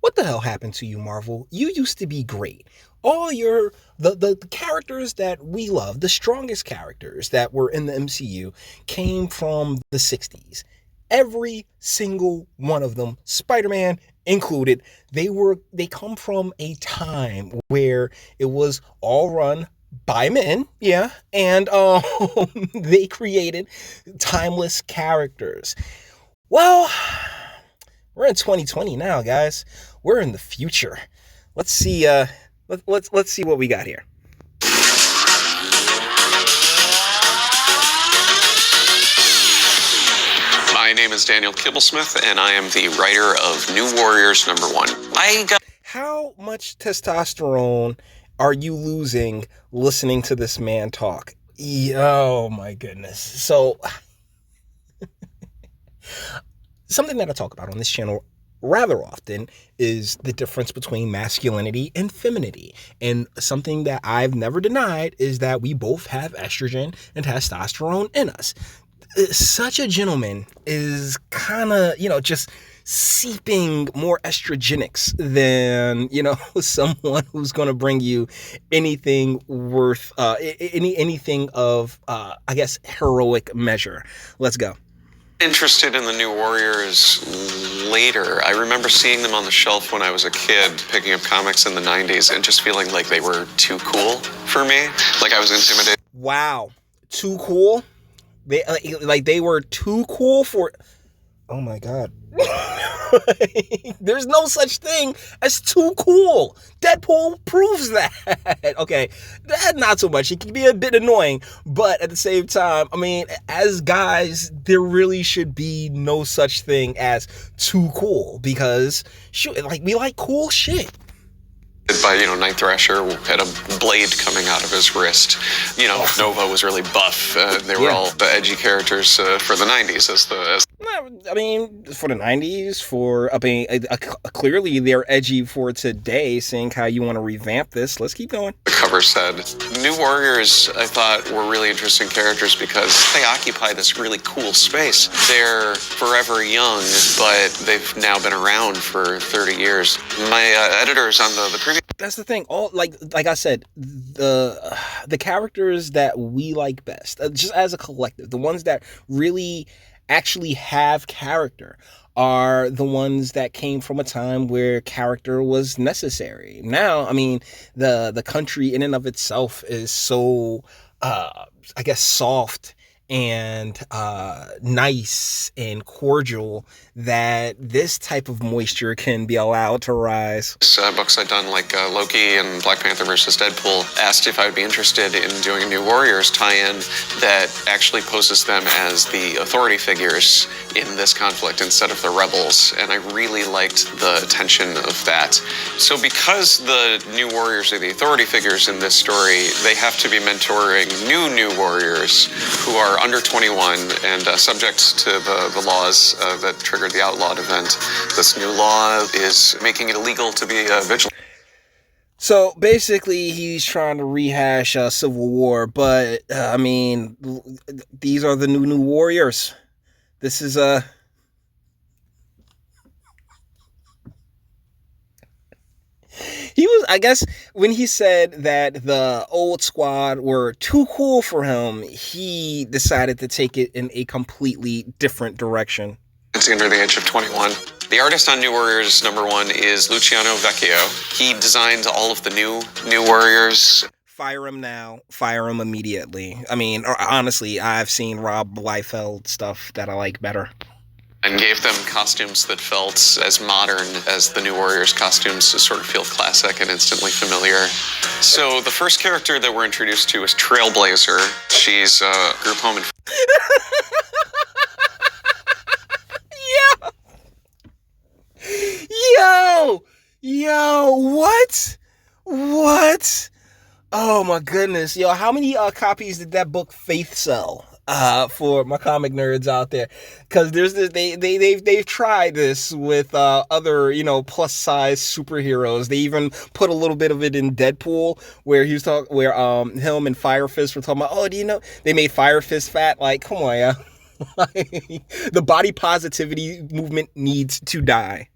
What the hell happened to you, Marvel? You used to be great. All your the characters that we love, the strongest characters that were in the MCU came from the 60s. Every single one of them, Spider-Man included, they come from a time where it was all run by men, yeah, and they created timeless characters. Well, we're in 2020 now, guys. We're in the future. Let's see. Let's see what we got here. My name is Daniel Kibblesmith, and I am the writer of New Warriors #1. How much testosterone are you losing listening to this man talk? Oh my goodness. So, something that I talk about on this channel rather often is the difference between masculinity and femininity. And something that I've never denied is that we both have estrogen and testosterone in us. Such a gentleman is kind of, just seeping more estrogenics than, someone who's going to bring you anything worth, anything of, I guess, heroic measure. Let's go. Interested in the New Warriors later. I remember seeing them on the shelf when I was a kid, picking up comics in the 90s and just feeling like they were too cool for me. Like I was intimidated. Wow. Too cool? They were too cool for... Oh my God. There's no such thing as too cool. Deadpool proves that. Okay, that not so much. It can be a bit annoying, but at the same time, I mean, as guys, there really should be no such thing as too cool because, shoot, we like cool shit. By, Night Thrasher had a blade coming out of his wrist. Nova was really buff. They were all the edgy characters for the 90s I mean, for the 90s, clearly they're edgy for today, seeing how you want to revamp this. Let's keep going. The cover said. New Warriors, I thought, were really interesting characters because they occupy this really cool space. They're forever young, but they've now been around for 30 years. My editors on the previous... That's the thing. All like I said, the characters that we like best, just as a collective, the ones that really actually have character are the ones that came from a time where character was necessary. Now, I mean, the country in and of itself is so, I guess, soft and nice and cordial that this type of moisture can be allowed to rise. Books I'd done like Loki and Black Panther versus Deadpool asked if I would be interested in doing a New Warriors tie-in that actually poses them as the authority figures in this conflict instead of the rebels, and I really liked the tension of that. So because the New Warriors are the authority figures in this story, they have to be mentoring New Warriors who are under 21 and subject to the laws that triggered the outlawed event. This new law is making it illegal to be vigilant. So basically, he's trying to rehash Civil War, but I mean, these are the new Warriors. This is He was, I guess, when he said that the old squad were too cool for him, he decided to take it in a completely different direction. It's under the age of 21. The artist on New Warriors #1 is Luciano Vecchio. He designed all of the new Warriors. Fire him now. Fire him immediately. I mean, honestly, I've seen Rob Liefeld stuff that I like better. And gave them costumes that felt as modern as the New Warriors costumes to sort of feel classic and instantly familiar. So the first character that we're introduced to is Trailblazer. She's group home and... Yo, what? Oh my goodness. Yo, how many copies did that book Faith sell? For my comic nerds out there, because there's this, they've tried this with other plus size superheroes. They even put a little bit of it in Deadpool, where he was talking, where him and Fire Fist were talking about, oh, do you know they made Fire Fist fat? Like, come on, yeah. The body positivity movement needs to die.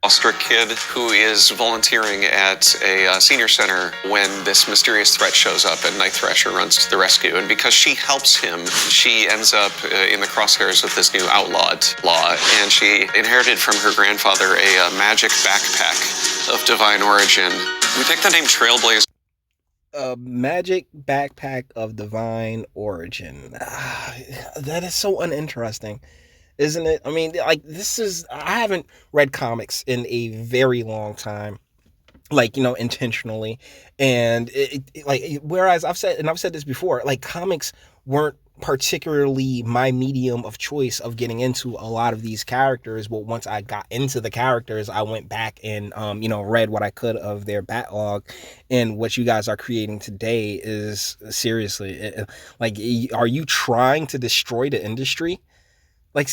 foster kid who is volunteering at a senior center when this mysterious threat shows up and Night Thrasher runs to the rescue. And because she helps him, she ends up in the crosshairs of this new outlawed law. And she inherited from her grandfather a magic backpack of divine origin. We take the name Trailblazer. A magic backpack of divine origin. That is so uninteresting, isn't it? I mean, like, I haven't read comics in a very long time, like, intentionally. And whereas I've said this before, like, comics weren't particularly my medium of choice of getting into a lot of these characters. But once I got into the characters, I went back and, read what I could of their backlog. And what you guys are creating today is seriously, like, are you trying to destroy the industry? Like,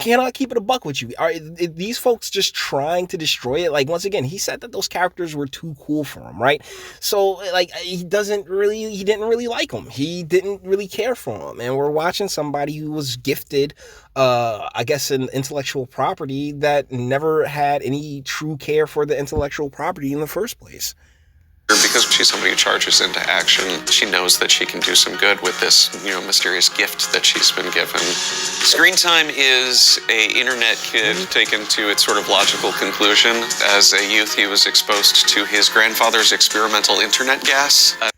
can I keep it a buck with you? Are these folks just trying to destroy it? Like, once again, he said that those characters were too cool for him, right? So, like, he didn't really like them. He didn't really care for them. And we're watching somebody who was gifted, I guess, an intellectual property that never had any true care for the intellectual property in the first place. Because she's somebody who charges into action, she knows that she can do some good with this, mysterious gift that she's been given. Screen time is a internet kid taken to its sort of logical conclusion. As a youth, he was exposed to his grandfather's experimental internet gas. I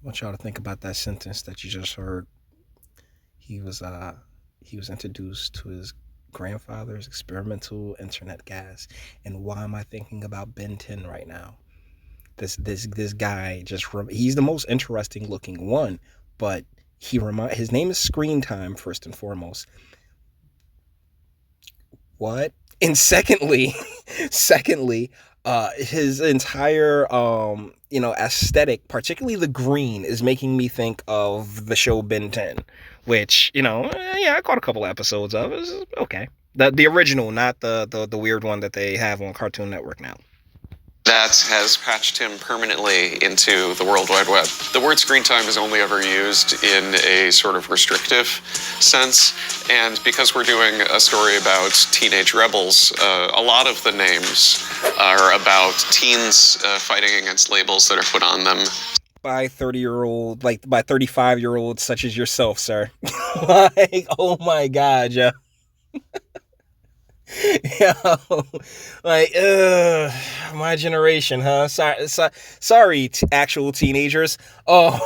want y'all to think about that sentence that you just heard. He was introduced to his grandfather's experimental internet gas. And why am I thinking about Ben 10 right now? This guy he's the most interesting looking one, but his name is Screen Time, first and foremost. What? And secondly, his entire aesthetic, particularly the green, is making me think of the show Ben 10, which, I caught a couple episodes of. It was okay. The original, not the weird one that they have on Cartoon Network now. That has patched him permanently into the World Wide Web. The word screen time is only ever used in a sort of restrictive sense, and because we're doing a story about teenage rebels, a lot of the names are about teens fighting against labels that are put on them. By 35-year-olds such as yourself, sir. Like, oh my God, yeah. Like, my generation, huh? Sorry, actual teenagers. Oh,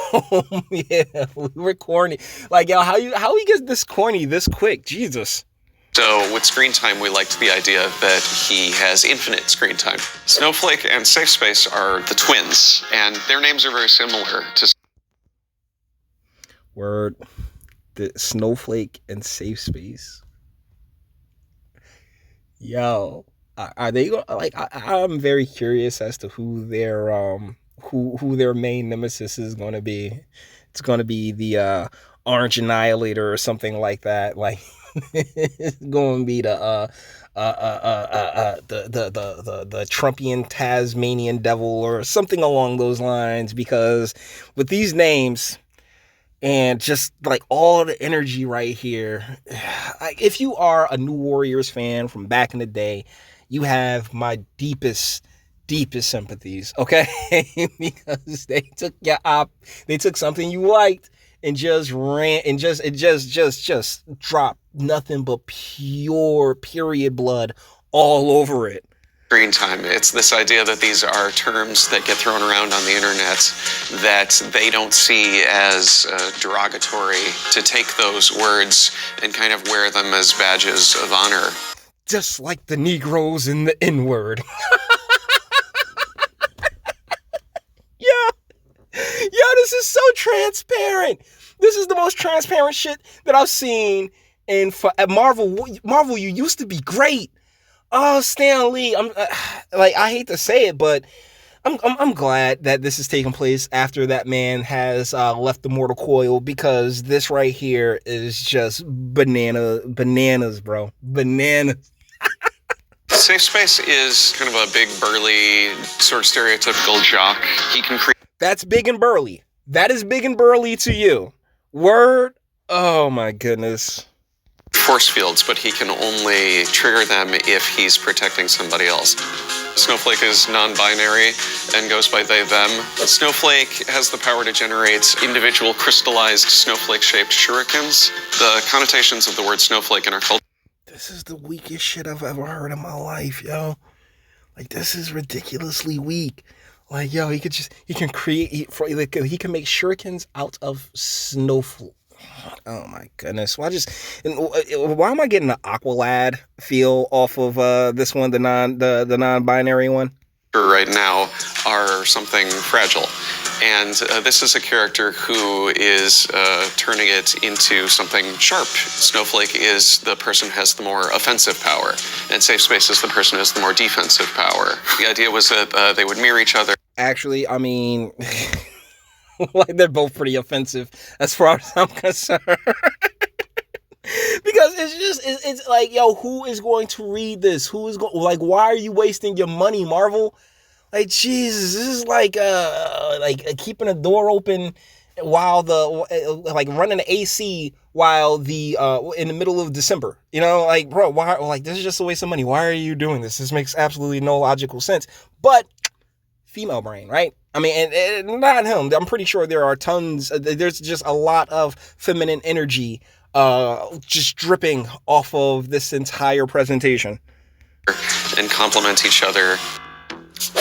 yeah, we were corny. Like, yo, how we get this corny this quick? Jesus. So with screen time, we liked the idea that he has infinite screen time. Snowflake and Safe Space are the twins, and their names are very similar to... Word. The Snowflake and Safe Space. Yo, are they like? I'm very curious as to who their main nemesis is going to be. It's going to be the Orange Annihilator or something like that. Like, it's going to be the Trumpian Tasmanian Devil or something along those lines. Because with these names, and just like all the energy right here, if you are a New Warriors fan from back in the day, you have my deepest sympathies, okay? Because they took something you liked and just ran and just dropped nothing but pure period blood all over it. Screen time. It's this idea that these are terms that get thrown around on the internet that they don't see as derogatory, to take those words and kind of wear them as badges of honor. Just like the Negroes in the N-word. Yeah, this is so transparent. This is the most transparent shit that I've seen in at Marvel. Marvel, you used to be great. Oh, Stan Lee, I hate to say it, but I'm glad that this is taking place after that man has left the mortal coil, because this right here is just bananas, bro. Bananas. Safe Space is kind of a big, burly, sort of stereotypical jock. He can create... That's big and burly. That is big and burly to you. Word? Oh, my goodness. force fields, but he can only trigger them if he's protecting somebody else. Snowflake is non-binary and goes by they, them. Snowflake has the power to generate individual crystallized snowflake-shaped shurikens. The connotations of the word snowflake in our culture. This is the weakest shit I've ever heard in my life, yo. Like, this is ridiculously weak. Like, yo, he can create, he can make shurikens out of snowflake. Oh my goodness. Why am I getting the Aqualad feel off of this one, the non-binary one? Right now are something fragile. And this is a character who is turning it into something sharp. Snowflake is the person who has the more offensive power, and Safe Space is the person who has the more defensive power. The idea was that they would mirror each other. Actually, I mean, like, they're both pretty offensive as far as I'm concerned. Because it's like, yo, who is going to read this? Like, why are you wasting your money, Marvel? Like, Jesus, this is like keeping a door open while like running the AC while in the middle of December. You know, like, bro, why? Like, this is just a waste of money. Why are you doing this? This makes absolutely no logical sense. But female brain, right? I mean, and not him. I'm pretty sure there are tons. There's just a lot of feminine energy just dripping off of this entire presentation. And complement each other.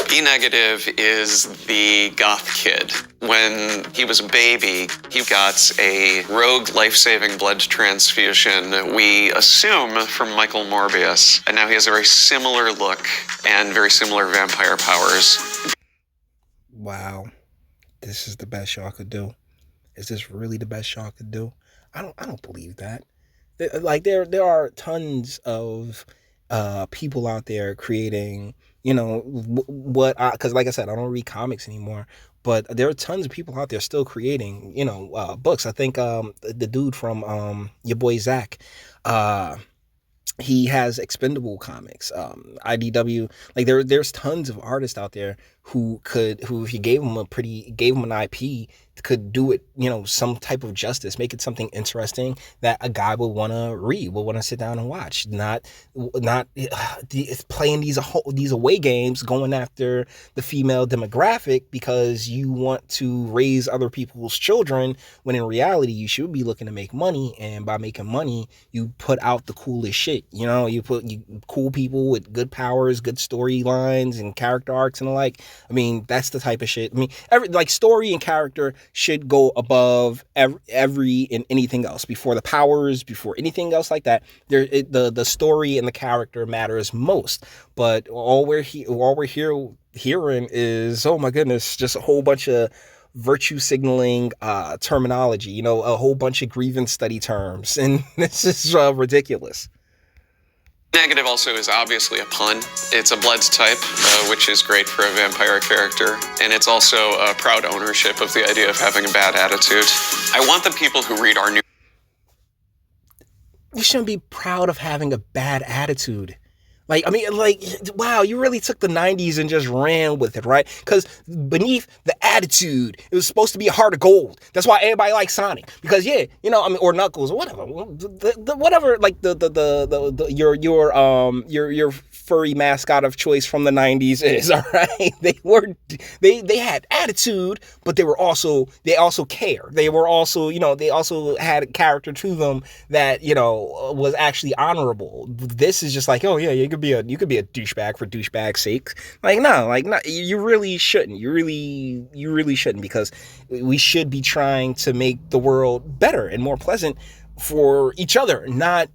B negative is the goth kid. When he was a baby, he got a rogue life-saving blood transfusion, we assume from Michael Morbius, and now he has a very similar look and very similar vampire powers. Wow, this is the best y'all could do. Is this really the best y'all could do? I don't believe that. There are tons of people out there creating, you know, because like I said, I don't read comics anymore, but there are tons of people out there still creating, you know, books. I think the dude from your boy Zach, he has Expendable comics, IDW. Like, there's tons of artists out there who if you gave them an IP, could do it, you know, some type of justice, make it something interesting that a guy will want to read, will want to sit down and watch, not playing these away games, going after the female demographic because you want to raise other people's children, when in reality you should be looking to make money, and by making money you put out the coolest shit. You know, you cool people with good powers, good storylines and character arcs and the like. I mean, that's the type of shit. I mean, story and character should go above every and anything else. Before the powers, before anything else like that, the story and the character matters most. But all we're hearing is, oh my goodness, just a whole bunch of virtue signaling terminology. You know, a whole bunch of grievance study terms, and this is ridiculous. Negative also is obviously a pun. It's a blood type, which is great for a vampire character. And it's also a proud ownership of the idea of having a bad attitude. I want the people who read our new... We shouldn't be proud of having a bad attitude. Like, I mean, like, wow, you really took the 90s and just ran with it, right? Because beneath the attitude, it was supposed to be a heart of gold. That's why everybody likes Sonic. Because, yeah, you know, I mean, or Knuckles, or whatever. Whatever, like, your furry mascot of choice from the 90s is, all right? They had attitude, but they also care. They were also, you know, they also had a character to them that, you know, was actually honorable. This is just like, oh yeah, you could be a douchebag for douchebag's sake. Like, no, you really shouldn't. You really shouldn't, because we should be trying to make the world better and more pleasant for each other, not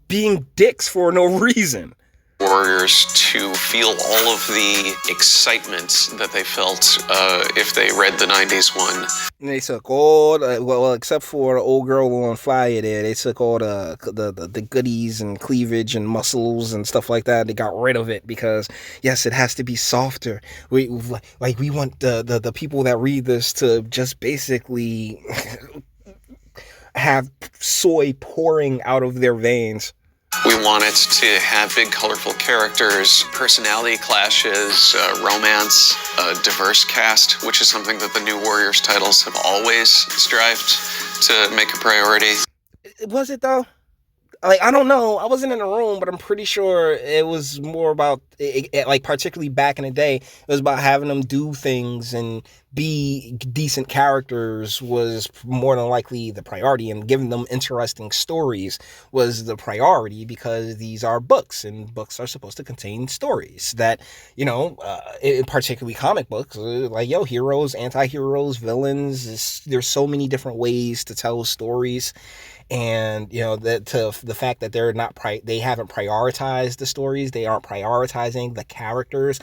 being dicks for no reason. Warriors to feel all of the excitement that they felt if they read the 90s one. And they took all well, except for the old girl on fire there, they took all the goodies and cleavage and muscles and stuff like that. They got rid of it because, yes, it has to be softer. We want the people that read this to just basically have soy pouring out of their veins. We want it to have big, colorful characters, personality clashes, romance, a diverse cast, which is something that the New Warriors titles have always strived to make a priority. Was it, though? like, I don't know. I wasn't in the room, but I'm pretty sure it was more about like, particularly back in the day, it was about having them do things and be decent characters was more than likely the priority, and giving them interesting stories was the priority, because these are books, and books are supposed to contain stories that, particularly comic books, like, heroes, anti-heroes, villains. There's so many different ways to tell stories, and that, to the fact that they're not they haven't prioritized the stories, they aren't prioritizing the characters.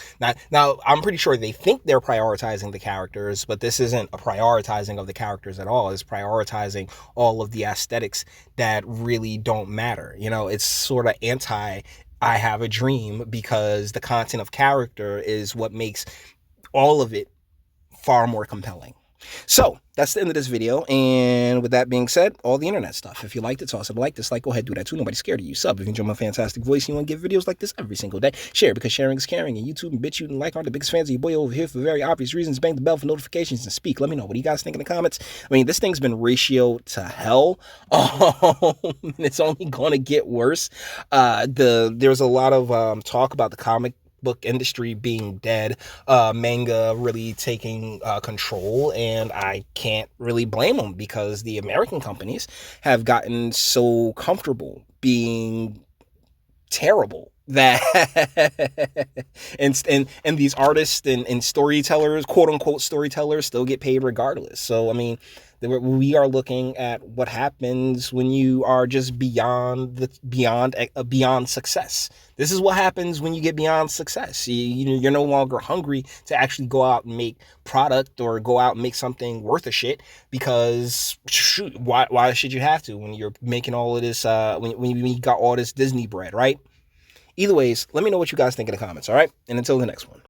Now I'm pretty sure they think they're prioritizing the characters, but this isn't a prioritizing of the characters at all. It's prioritizing all of the aesthetics that really don't matter. It's sort of anti I have a dream, because the content of character is what makes all of it far more compelling. So that's the end of this video. And with that being said, all the internet stuff. If you liked it, toss it a like, dislike, go ahead, do that too. Nobody's scared of you. Sub if you enjoy my fantastic voice and you want to give videos like this every single day. Share, because sharing is caring. And YouTube and BitChute and like aren't the biggest fans of your boy over here for very obvious reasons. Bang the bell for notifications and speak. Let me know. What do you guys think in the comments? I mean, this thing's been ratioed to hell. It's only going to get worse. There's a lot of talk about the comic book industry being dead, manga really taking control, and I can't really blame them, because the American companies have gotten so comfortable being terrible that and these artists and storytellers, quote unquote storytellers, still get paid regardless. So I mean, we are looking at what happens when you are just beyond success. This is what happens when you get beyond success. You're no longer hungry to actually go out and make product, or go out and make something worth a shit, because shoot, why should you have to, when you're making all of this, when you got all this Disney bread, right? Either ways, let me know what you guys think in the comments, all right? And until the next one.